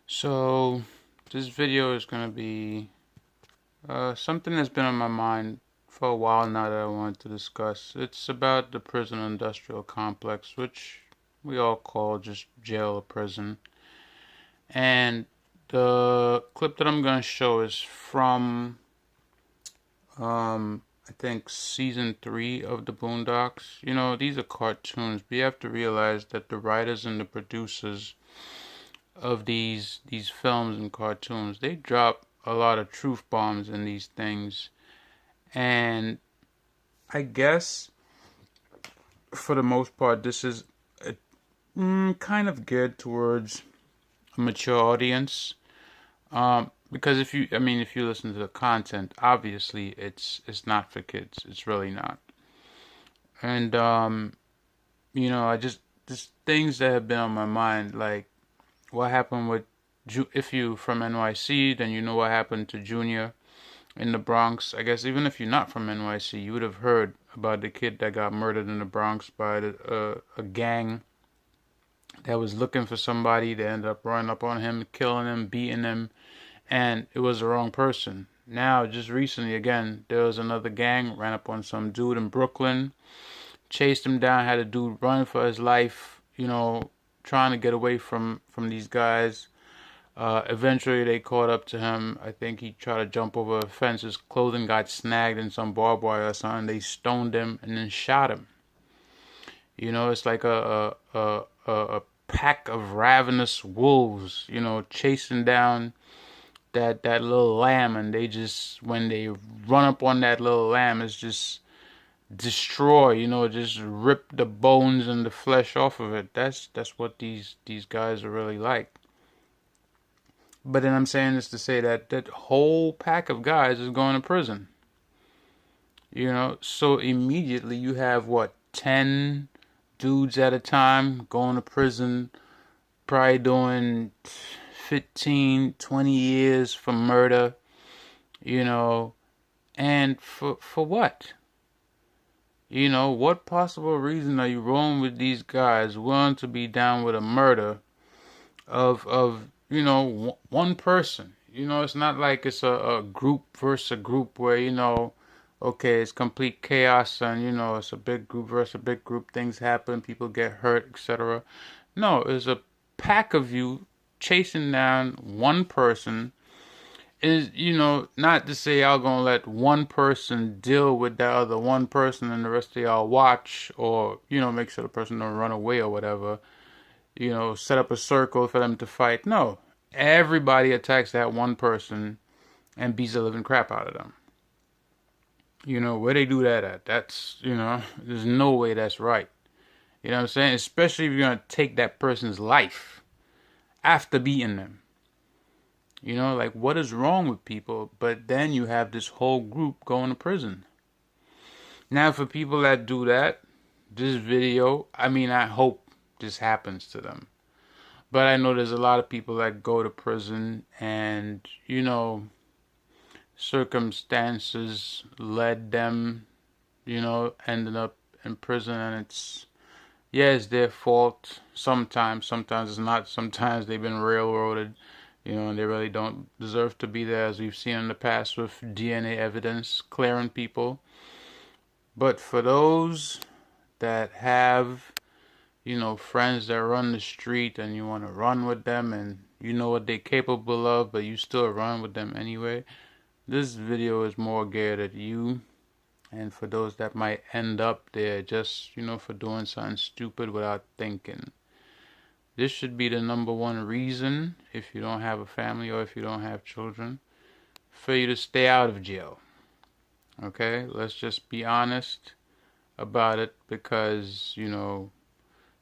So, this video is going to be something that's been on my mind for a while now that I wanted to discuss. It's about the prison industrial complex, which we all call just jail or prison. And the clip that I'm going to show is from, I think, season 3 of the Boondocks. You know, these are cartoons, but you have to realize that the writers and the producers of these films and cartoons, they drop a lot of truth bombs in these things. And I guess for the most part, this is kind of geared towards a mature audience. Because if you listen to the content, obviously it's not for kids. It's really not. And I just things that have been on my mind, like what happened with if you from NYC, then you know what happened to Junior in the Bronx. I guess even if you're not from NYC, you would have heard about the kid that got murdered in the Bronx by a gang that was looking for somebody. They ended up running up on him, killing him, beating him, and it was the wrong person. Now, just recently, again, there was another gang ran up on some dude in Brooklyn, chased him down, had a dude run for his life, trying to get away from these guys. Eventually, they caught up to him. I think he tried to jump over a fence. His clothing got snagged in some barbed wire or something. They stoned him and then shot him. It's like a pack of ravenous wolves, chasing down that little lamb, and they just when they run up on that little lamb, it's just destroy, just rip the bones and the flesh off of it. That's what these guys are really like. But then I'm saying this to say that that whole pack of guys is going to prison. So immediately you have what, 10 dudes at a time going to prison, probably doing 15, 20 years for murder, and for what? What possible reason are you rolling with these guys willing to be down with a murder of one person? It's not like it's a group versus a group where, okay, it's complete chaos and, it's a big group versus a big group. Things happen, people get hurt, etc. No, it's a pack of you chasing down one person. Is, not to say y'all gonna let one person deal with that other one person and the rest of y'all watch, or, make sure the person don't run away or whatever. Set up a circle for them to fight. No. Everybody attacks that one person and beats the living crap out of them. Where they do that at? That's, there's no way that's right. You know what I'm saying? Especially if you're going to take that person's life after beating them. Like, what is wrong with people? But then you have this whole group going to prison. Now, for people that do that, this video, I hope this happens to them. But I know there's a lot of people that go to prison and, circumstances led them, ended up in prison, and it's their fault sometimes. Sometimes it's not. Sometimes they've been railroaded, and they really don't deserve to be there, as we've seen in the past with DNA evidence clearing people. But for those that have, friends that run the street and you want to run with them and you know what they're capable of, but you still run with them anyway, this video is more geared at you and for those that might end up there just, for doing something stupid without thinking. This should be the number one reason, if you don't have a family or if you don't have children, for you to stay out of jail. Okay? Let's just be honest about it, because,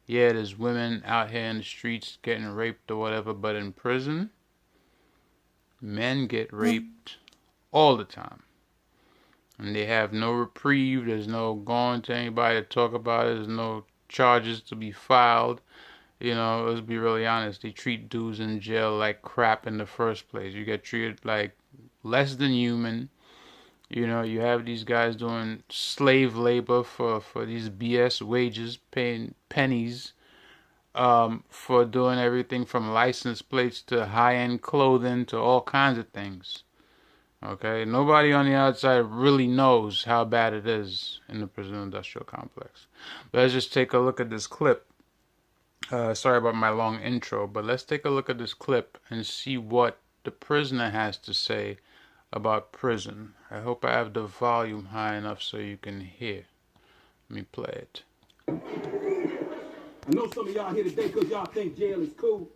there's women out here in the streets getting raped or whatever, but in prison, men get raped all the time. And they have no reprieve. There's no going to anybody to talk about it. There's no charges to be filed. Let's be really honest. They treat dudes in jail like crap in the first place. You get treated like less than human. You have these guys doing slave labor for these BS wages, paying pennies. for doing everything from license plates to high-end clothing to all kinds of things. Okay, nobody on the outside really knows how bad it is in the prison industrial complex. But let's just take a look at this clip. Sorry about my long intro, but let's take a look at this clip and see what the prisoner has to say about prison. I hope I have the volume high enough so you can hear. Let me play it. I know some of y'all here today because y'all think jail is cool.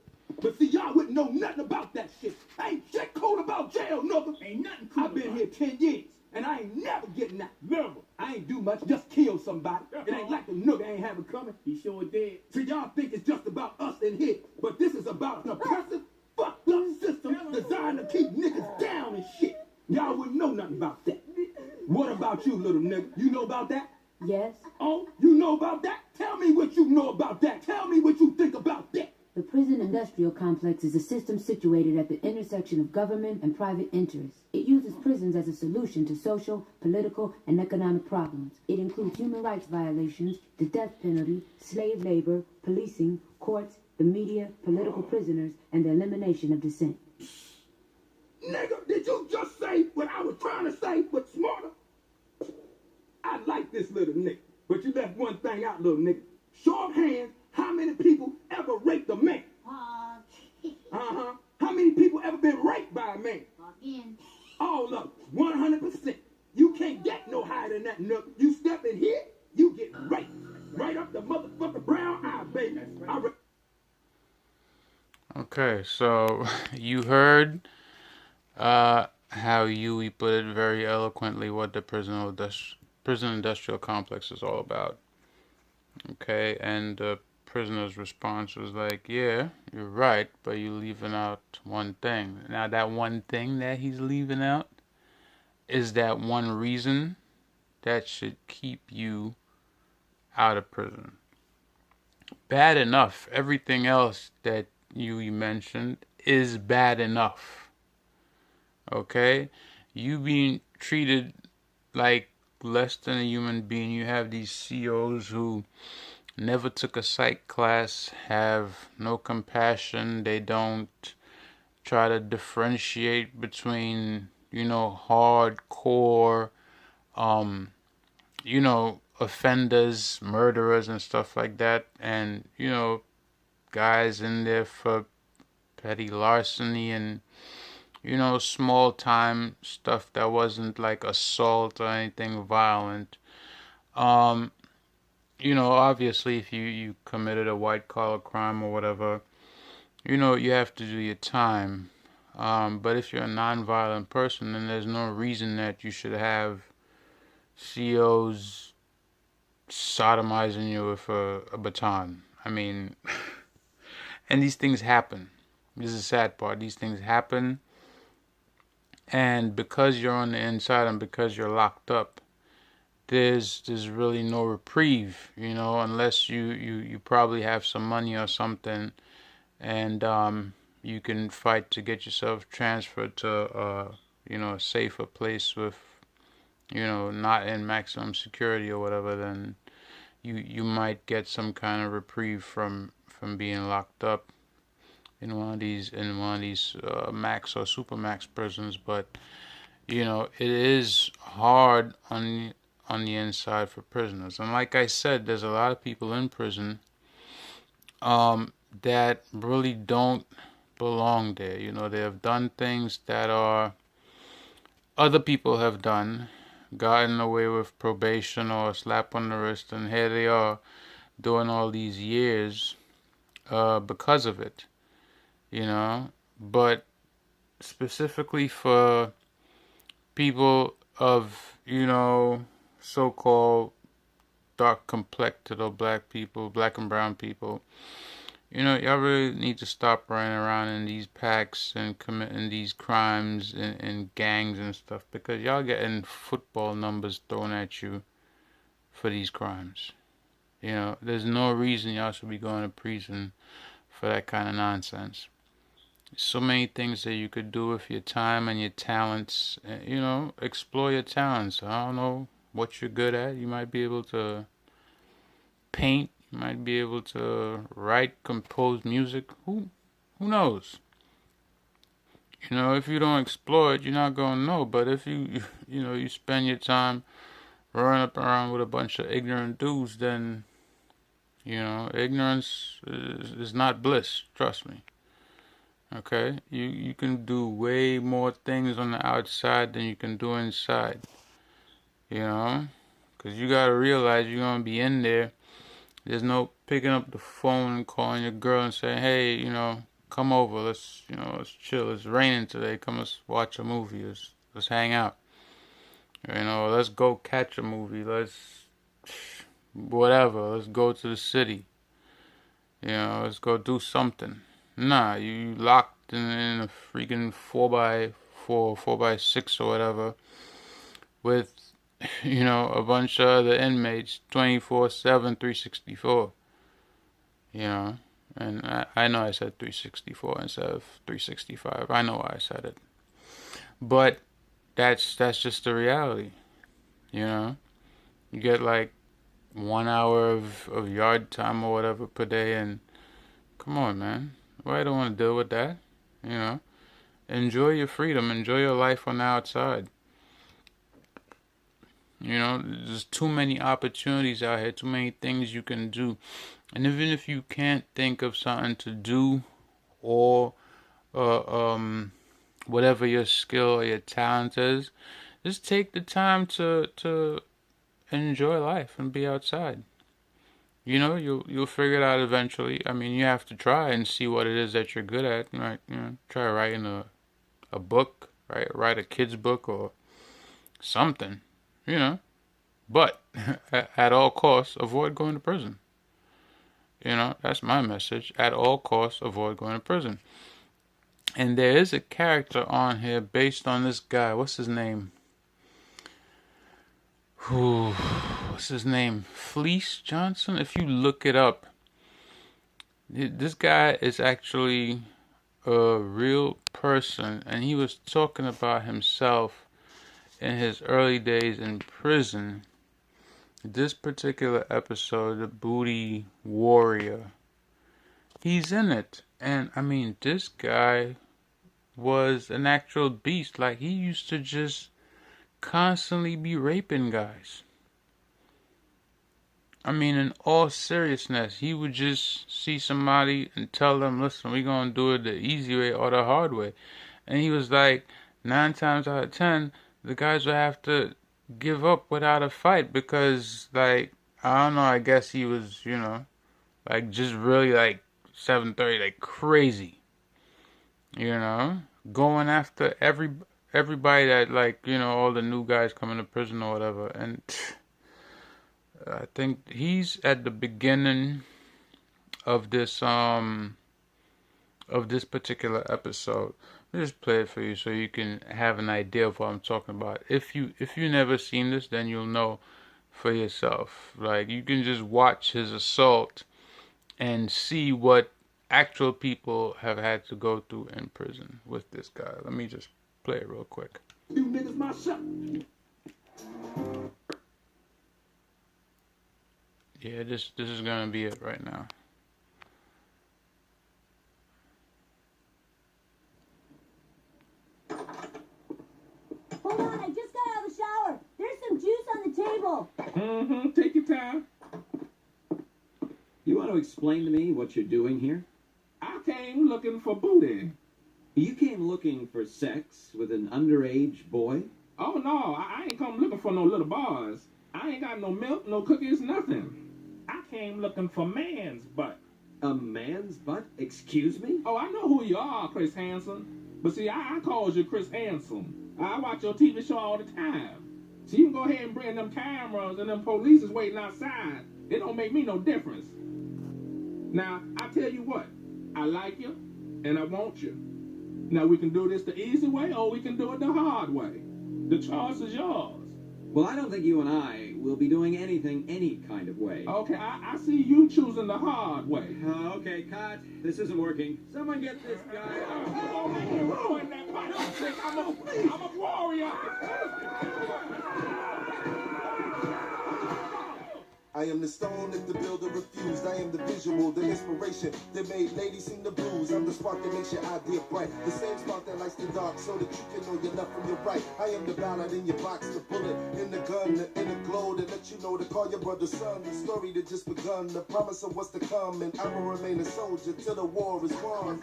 But see, y'all wouldn't know nothing about that shit. Ain't shit cool about jail, nigga. Ain't nothing cool. I've been here 10 years, and I ain't never getting out. Never. I ain't do much, just kill somebody. It ain't like the nigga ain't have it coming. He sure did. See, y'all think it's just about us in here, but this is about an oppressive, fucked up system designed to keep niggas down and shit. Y'all wouldn't know nothing about that. What about you, little nigga? You know about that? Yes. Oh, you know about that? Tell me what you know about that. Tell me what you think about that. The prison industrial complex is a system situated at the intersection of government and private interests. It uses prisons as a solution to social, political, and economic problems. It includes human rights violations, the death penalty, slave labor, policing, courts, the media, political prisoners, and the elimination of dissent. Nigga, did you just say what I was trying to say, but smarter? I like this little nigga, but you left one thing out, little nigga. Show of hands, how many people ever raped a man? Uh-huh. How many people ever been raped by a man? Again. All of them, 100%. You can't get no higher than that, nigga. You step in here, you get raped. Right up the motherfucking brown eye, baby. Okay, so you heard how Yui put it very eloquently what the prison industrial complex is all about. Okay, and the prisoner's response was like, yeah, you're right, but you're leaving out one thing. Now, that one thing that he's leaving out is that one reason that should keep you out of prison. Bad enough. Everything else that you mentioned is bad enough. Okay? You being treated like less than a human being. You have these COs who never took a psych class, have no compassion. They don't try to differentiate between, hardcore, offenders, murderers and stuff like that. And, guys in there for petty larceny and, small time stuff that wasn't like assault or anything violent. Obviously if you committed a white collar crime or whatever, you have to do your time. But if you're a non-violent person, then there's no reason that you should have COs sodomizing you with a baton. I mean, and these things happen. This is the sad part. These things happen. And because you're on the inside and because you're locked up, there's really no reprieve, unless you probably have some money or something, and you can fight to get yourself transferred to a safer place with, not in maximum security or whatever. Then you might get some kind of reprieve from being locked up in one of these max or supermax prisons. But it is hard on the inside for prisoners. And like I said, there's a lot of people in prison that really don't belong there. They have done things that other people have done, gotten away with probation or a slap on the wrist, and here they are doing all these years because of it. But specifically for people of, so-called dark complected or black and brown people, y'all really need to stop running around in these packs and committing these crimes in gangs and stuff, because y'all getting football numbers thrown at you for these crimes. There's no reason y'all should be going to prison for that kind of nonsense. So many things that you could do with your time and your talents. Explore your talents. I don't know what you're good at. You might be able to paint. You might be able to write, compose music. Who knows? You know, if you don't explore it, you're not gonna know. But if you spend your time running up around with a bunch of ignorant dudes, then, ignorance is not bliss. Trust me. Okay? You can do way more things on the outside than you can do inside. You know? Because you gotta realize you're gonna be in there. There's no picking up the phone and calling your girl and saying, hey, come over. Let's chill. It's raining today. Come, let's watch a movie. Let's hang out. Let's go catch a movie. Whatever. Let's go to the city. Let's go do something. Nah, you locked in a freaking 4x4, 4x6 or whatever with, a bunch of other inmates 24/7, 364. And I know I said 364 instead of 365. I know why I said it. But that's just the reality. You get like 1 hour of yard time or whatever per day, and come on, man. Why I don't want to deal with that? Enjoy your freedom. Enjoy your life on the outside. There's too many opportunities out here, too many things you can do. And even if you can't think of something to do or whatever your skill or your talent is, just take the time to enjoy life and be outside. You'll figure it out eventually. I mean, you have to try and see what it is that you're good at. Right? Try writing a book, right? Write a kid's book or something. But at all costs, avoid going to prison. That's my message. At all costs, avoid going to prison. And there is a character on here based on this guy. What's his name? What's his name? Fleece Johnson? If you look it up, this guy is actually a real person. And he was talking about himself in his early days in prison. This particular episode, the Booty Warrior, he's in it. And I mean, this guy was an actual beast. Like, he used to just constantly be raping guys. I mean, in all seriousness, he would just see somebody and tell them, listen, we're going to do it the easy way or the hard way. And he was like, 9 times out of 10, the guys would have to give up without a fight because, like, I don't know, I guess he was, like, just really, like, 730, like, crazy, going after everybody that, like, all the new guys coming to prison or whatever. And I think he's at the beginning of this particular episode. Let me just play it for you so you can have an idea of what I'm talking about. If you never seen this, then you'll know for yourself. Like, you can just watch his assault and see what actual people have had to go through in prison with this guy. Let me just play it real quick. You niggas my shot. Yeah, this is gonna be it right now. Hold on, I just got out of the shower. There's some juice on the table. Mm-hmm. Take your time. You want to explain to me what you're doing here? I came looking for booty. You came looking for sex with an underage boy? Oh, no, I ain't come looking for no little boys. I ain't got no milk, no cookies, nothing. I came looking for man's butt. A man's butt? Excuse me? Oh, I know who you are, Chris Hansen. But see, I calls you Chris Hansen. I watch your TV show all the time. So you can go ahead and bring them cameras and them police is waiting outside. It don't make me no difference. Now, I tell you what. I like you, and I want you. Now, we can do this the easy way, or we can do it the hard way. The choice is yours. Well, I don't think you and I will be doing anything any kind of way. Okay, I see you choosing the hard way. Okay, cut. This isn't working. Someone get this guy out. Oh, man, you ruined that fight. I'm a warrior. I am the stone that the builder refused. I am the visual, the inspiration that made ladies sing the blues. I'm the spark that makes your idea bright. The same spark that lights the dark so that you can know your left from your right. I am the ballad in your box, the bullet in the gun, the inner glow that let you know to call your brother son. The story that just begun, the promise of what's to come. And I will remain a soldier till the war is won.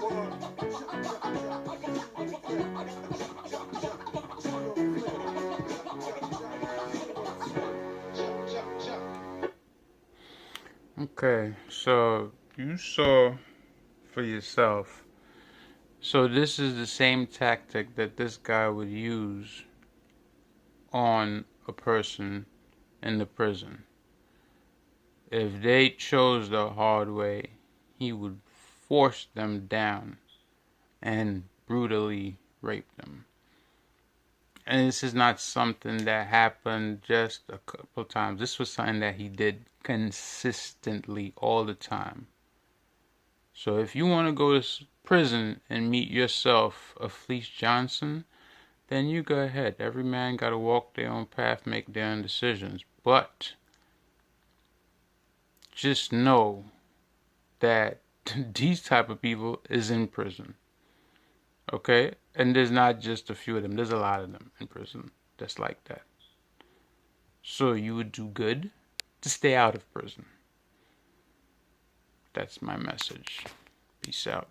Okay, so you saw for yourself. So this is the same tactic that this guy would use on a person in the prison. If they chose the hard way, he would force them down and brutally rape them. And this is not something that happened just a couple times. This was something that he did consistently all the time. So if you want to go to prison and meet yourself a Fleece Johnson, then you go ahead. Every man got to walk their own path, make their own decisions. But just know that these type of people is in prison. Okay? And there's not just a few of them. There's a lot of them in prison that's like that. So you would do good to stay out of prison. That's my message. Peace out.